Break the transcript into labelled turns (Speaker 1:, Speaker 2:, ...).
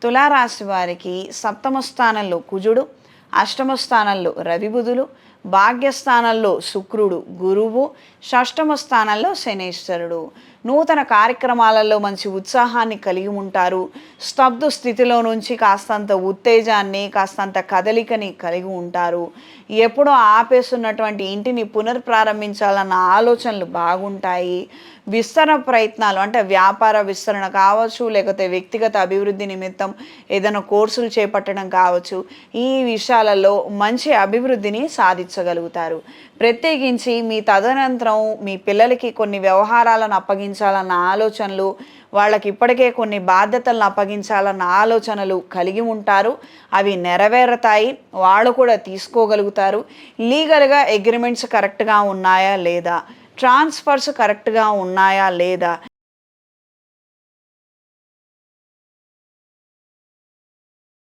Speaker 1: తులారాశి వారికి సప్తమ స్థానంలో కుజుడు, అష్టమ స్థానంలో రవి బుధులు, భాగ్యస్థానంలో శుక్రుడు గురువు, షష్టమ స్థానంలో శనేశ్వరుడు. నూతన కార్యక్రమాలలో మంచి ఉత్సాహాన్ని కలిగి ఉంటారు. స్తబ్దు స్థితిలో నుంచి కాస్తంత ఉత్తేజాన్ని, కాస్తంత కదలికని కలిగి ఉంటారు. ఎప్పుడో ఆపేస్తున్నటువంటి ఇంటిని పునర్ప్రారంభించాలన్న ఆలోచనలు బాగుంటాయి. విస్తరణ ప్రయత్నాలు అంటే వ్యాపార విస్తరణ కావచ్చు, లేకపోతే వ్యక్తిగత అభివృద్ధి నిమిత్తం ఏదైనా కోర్సులు చేపట్టడం కావచ్చు, ఈ విషయాలలో మంచి అభివృద్ధిని సాధించగలుగుతారు. ప్రత్యేకించి మీ తదనంతరం మీ పిల్లలకి కొన్ని వ్యవహారాలను అప్పగించాలన్న ఆలోచనలు, వాళ్ళకి ఇప్పటికే కొన్ని బాధ్యతలను అప్పగించాలన్న ఆలోచనలు కలిగి ఉంటారు. అవి నెరవేరుతాయి, వాళ్ళు కూడా తీసుకోగలుగుతారు. లీగల్గా అగ్రిమెంట్స్ కరెక్ట్గా ఉన్నాయా లేదా, ట్రాన్స్ఫర్స్ కరెక్ట్గా ఉన్నాయా లేదా,